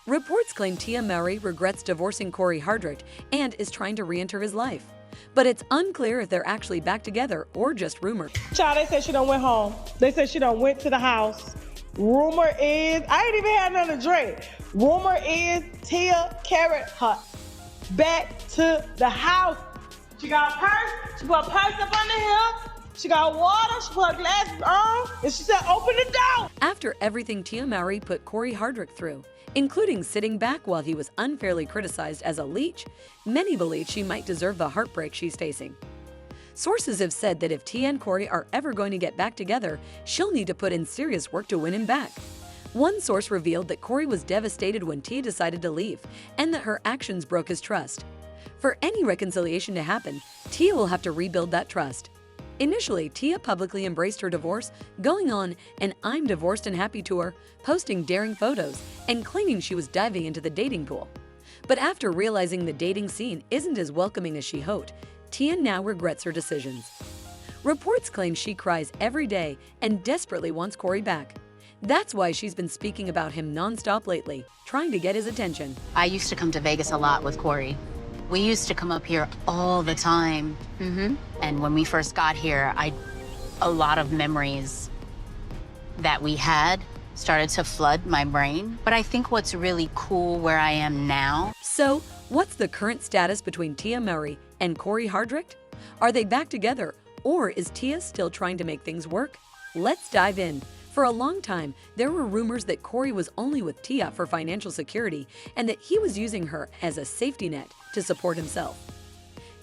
Reports claim Tia Mowry regrets divorcing Cory Hardrict and is trying to re-enter his life. But it's unclear if they're actually back together or just rumors. Child, they said she done went home. They said she done went to the house. Rumor is, I ain't even had nothing to drink. Rumor is Tia carried her back to the house. She got a purse. She put a purse up under here. She got water. She put her glasses on. And she said, open the door. After everything Tia Mowry put Cory Hardrict through, including sitting back while he was unfairly criticized as a leech, many believe she might deserve the heartbreak she's facing. Sources have said that if Tia and Cory are ever going to get back together, she'll need to put in serious work to win him back. One source revealed that Cory was devastated when Tia decided to leave and that her actions broke his trust. For any reconciliation to happen, Tia will have to rebuild that trust. Initially, Tia publicly embraced her divorce, going on an "I'm divorced and happy" tour, posting daring photos, and claiming she was diving into the dating pool. But after realizing the dating scene isn't as welcoming as she hoped, Tia now regrets her decisions. Reports claim she cries every day and desperately wants Cory back. That's why she's been speaking about him nonstop lately, trying to get his attention. I used to come to Vegas a lot with Cory. We used to come up here all the time. And when we first got here, a lot of memories that we had started to flood my brain. But I think what's really cool where I am now. So, what's the current status between Tia Mowry and Cory Hardrict? Are they back together, or is Tia still trying to make things work? Let's dive in. For a long time, there were rumors that Cory was only with Tia for financial security and that he was using her as a safety net to support himself.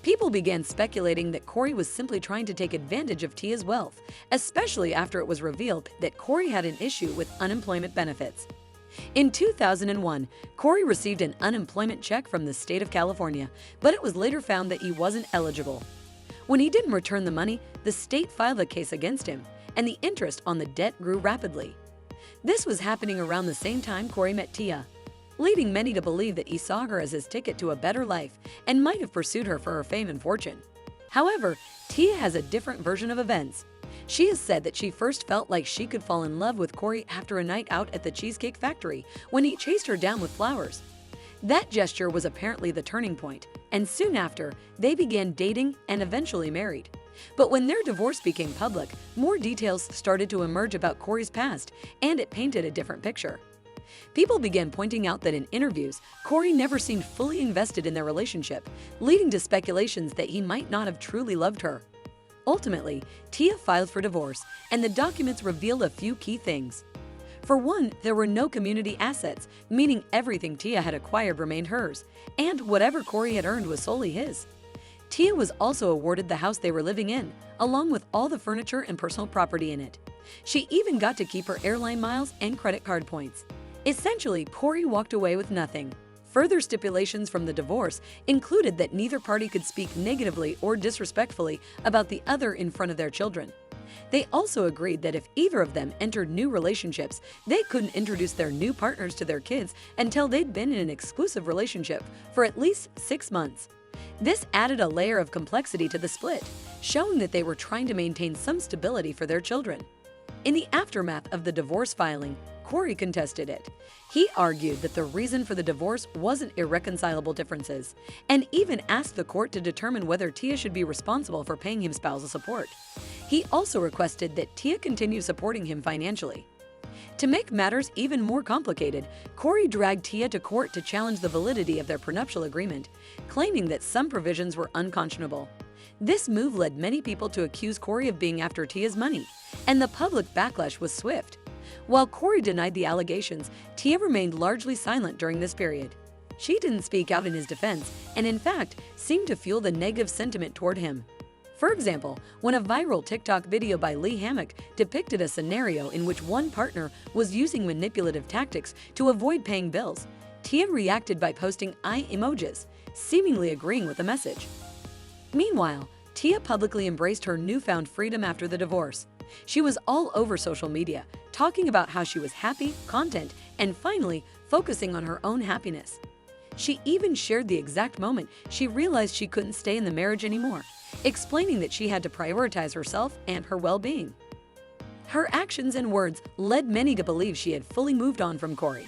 People began speculating that Cory was simply trying to take advantage of Tia's wealth, especially after it was revealed that Cory had an issue with unemployment benefits. In 2001, Cory received an unemployment check from the state of California, but it was later found that he wasn't eligible. When he didn't return the money, the state filed a case against him, and the interest on the debt grew rapidly. This was happening around the same time Cory met Tia, leading many to believe that he saw her as his ticket to a better life and might have pursued her for her fame and fortune. However, Tia has a different version of events. She has said that she first felt like she could fall in love with Cory after a night out at the Cheesecake Factory when he chased her down with flowers. That gesture was apparently the turning point, and soon after, they began dating and eventually married. But when their divorce became public, more details started to emerge about Cory's past, and it painted a different picture. People began pointing out that in interviews, Cory never seemed fully invested in their relationship, leading to speculations that he might not have truly loved her. Ultimately, Tia filed for divorce, and the documents revealed a few key things. For one, there were no community assets, meaning everything Tia had acquired remained hers, and whatever Cory had earned was solely his. Tia was also awarded the house they were living in, along with all the furniture and personal property in it. She even got to keep her airline miles and credit card points. Essentially, Cory walked away with nothing. Further stipulations from the divorce included that neither party could speak negatively or disrespectfully about the other in front of their children. They also agreed that if either of them entered new relationships, they couldn't introduce their new partners to their kids until they'd been in an exclusive relationship for at least 6 months. This added a layer of complexity to the split, showing that they were trying to maintain some stability for their children. In the aftermath of the divorce filing, Cory contested it. He argued that the reason for the divorce wasn't irreconcilable differences, and even asked the court to determine whether Tia should be responsible for paying him spousal support. He also requested that Tia continue supporting him financially. To make matters even more complicated, Cory dragged Tia to court to challenge the validity of their prenuptial agreement, claiming that some provisions were unconscionable. This move led many people to accuse Cory of being after Tia's money, and the public backlash was swift. While Cory denied the allegations, Tia remained largely silent during this period. She didn't speak out in his defense, and in fact, seemed to fuel the negative sentiment toward him. For example, when a viral TikTok video by Lee Hammock depicted a scenario in which one partner was using manipulative tactics to avoid paying bills, Tia reacted by posting eye emojis, seemingly agreeing with the message. Meanwhile, Tia publicly embraced her newfound freedom after the divorce. She was all over social media, talking about how she was happy, content, and finally focusing on her own happiness. She even shared the exact moment she realized she couldn't stay in the marriage anymore, explaining that she had to prioritize herself and her well-being. Her actions and words led many to believe she had fully moved on from Cory.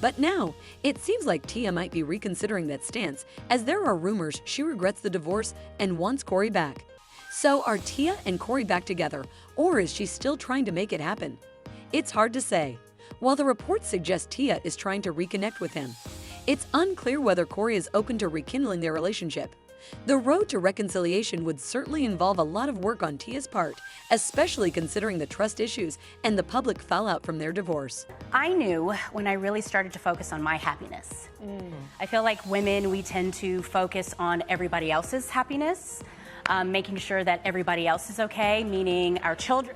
But now, it seems like Tia might be reconsidering that stance, as there are rumors she regrets the divorce and wants Cory back. So are Tia and Cory back together, or is she still trying to make it happen? It's hard to say. While the reports suggest Tia is trying to reconnect with him, it's unclear whether Cory is open to rekindling their relationship. The road to reconciliation would certainly involve a lot of work on Tia's part, especially considering the trust issues and the public fallout from their divorce. I knew when I really started to focus on my happiness. I feel like women, we tend to focus on everybody else's happiness, making sure that everybody else is okay, meaning our children.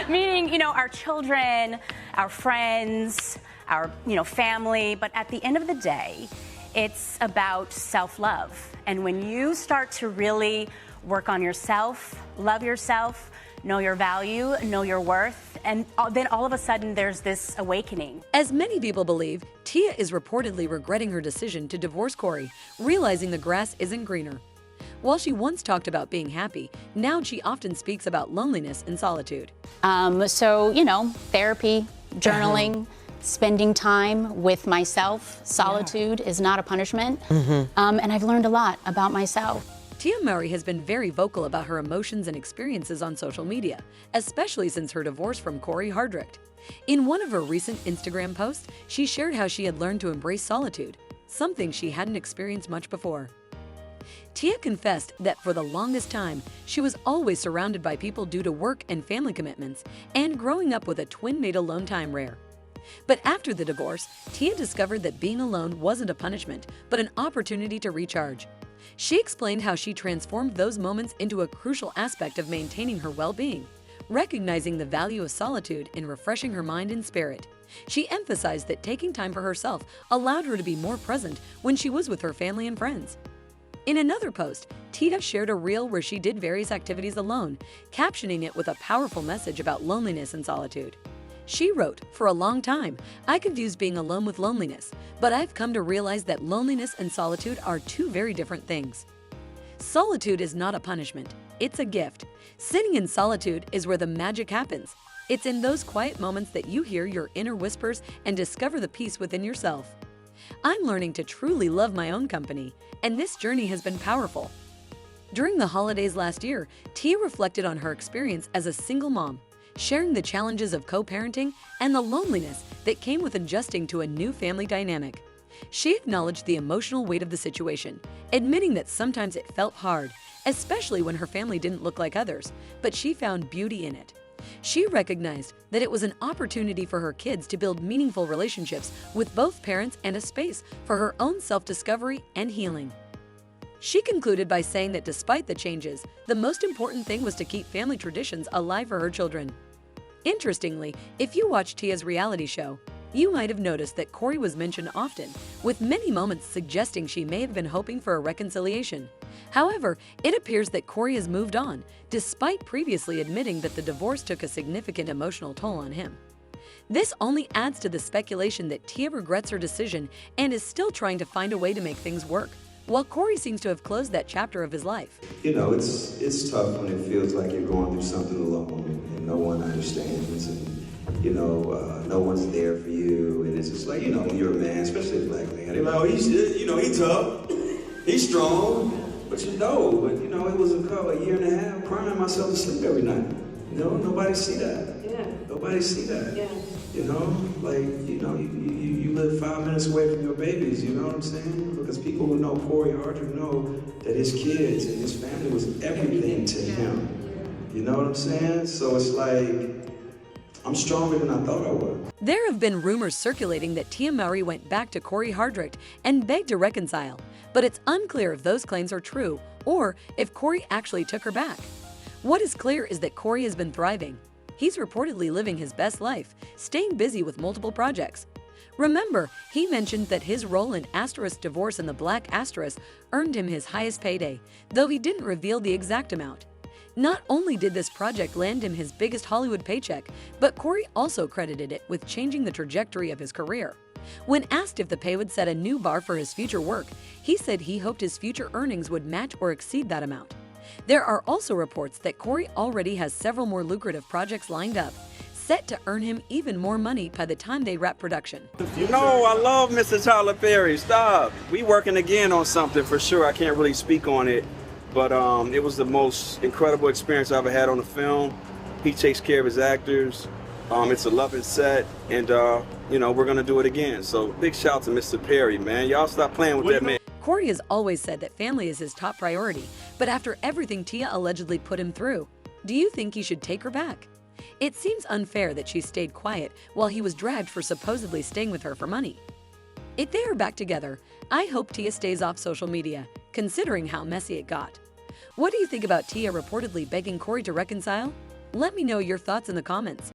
Meaning, our children, our friends, our, family. But at the end of the day, it's about self-love. And when you start to really work on yourself, love yourself, know your value, know your worth, and then all of a sudden there's this awakening. As many people believe, Tia is reportedly regretting her decision to divorce Cory, realizing the grass isn't greener. While she once talked about being happy, now she often speaks about loneliness and solitude. Therapy, journaling, spending time with myself. Solitude is not a punishment. And I've learned a lot about myself. Tia Mowry has been very vocal about her emotions and experiences on social media, especially since her divorce from Cory Hardrict. In one of her recent Instagram posts, she shared how she had learned to embrace solitude, something she hadn't experienced much before. Tia confessed that for the longest time, she was always surrounded by people due to work and family commitments, and growing up with a twin made alone time rare. But after the divorce, Tia discovered that being alone wasn't a punishment, but an opportunity to recharge. She explained how she transformed those moments into a crucial aspect of maintaining her well-being, recognizing the value of solitude in refreshing her mind and spirit. She emphasized that taking time for herself allowed her to be more present when she was with her family and friends. In another post, Tia shared a reel where she did various activities alone, captioning it with a powerful message about loneliness and solitude. She wrote, "For a long time, I confused being alone with loneliness, but I've come to realize that loneliness and solitude are two very different things. Solitude is not a punishment, it's a gift. Sitting in solitude is where the magic happens. It's in those quiet moments that you hear your inner whispers and discover the peace within yourself. I'm learning to truly love my own company, and this journey has been powerful." During the holidays last year, Tia reflected on her experience as a single mom, sharing the challenges of co-parenting and the loneliness that came with adjusting to a new family dynamic. She acknowledged the emotional weight of the situation, admitting that sometimes it felt hard, especially when her family didn't look like others, but she found beauty in it. She recognized that it was an opportunity for her kids to build meaningful relationships with both parents and a space for her own self-discovery and healing. She concluded by saying that despite the changes, the most important thing was to keep family traditions alive for her children. Interestingly, if you watch Tia's reality show, you might have noticed that Cory was mentioned often, with many moments suggesting she may have been hoping for a reconciliation. However, it appears that Cory has moved on, despite previously admitting that the divorce took a significant emotional toll on him. This only adds to the speculation that Tia regrets her decision and is still trying to find a way to make things work, while Cory seems to have closed that chapter of his life. It's tough when it feels like you're going through something alone and no one understands, and no one's there for you, and it's just like, when you're a man, especially a black man, they're like, oh, he's tough, he's strong, but it was a year and a half crying myself to sleep every night. Nobody see that. Yeah. Nobody see that. Yeah. You live 5 minutes away from your babies, you know what I'm saying? Because people who know Cory Hardrict know that his kids and his family was everything to him. You know what I'm saying? So it's like, I'm stronger than I thought I was. There have been rumors circulating that Tia Mowry went back to Cory Hardrict and begged to reconcile, but it's unclear if those claims are true or if Cory actually took her back. What is clear is that Cory has been thriving. He's reportedly living his best life, staying busy with multiple projects. Remember, he mentioned that his role in ** Divorce and the Black * earned him his highest payday, though he didn't reveal the exact amount. Not only did this project land him his biggest Hollywood paycheck, but Cory also credited it with changing the trajectory of his career. When asked if the pay would set a new bar for his future work, he said he hoped his future earnings would match or exceed that amount. There are also reports that Cory already has several more lucrative projects lined up, set to earn him even more money by the time they wrap production. No, I love Mr. Tyler Perry. Stop. We working again on something for sure. I can't really speak on it, but it was the most incredible experience I ever had on the film. He takes care of his actors. It's a loving set, and you know, we're gonna do it again. So big shout out to Mr. Perry, man. Y'all stop playing with that man. Cory has always said that family is his top priority, but after everything Tia allegedly put him through, do you think he should take her back? It seems unfair that she stayed quiet while he was dragged for supposedly staying with her for money. If they are back together, I hope Tia stays off social media, considering how messy it got. What do you think about Tia reportedly begging Cory to reconcile? Let me know your thoughts in the comments.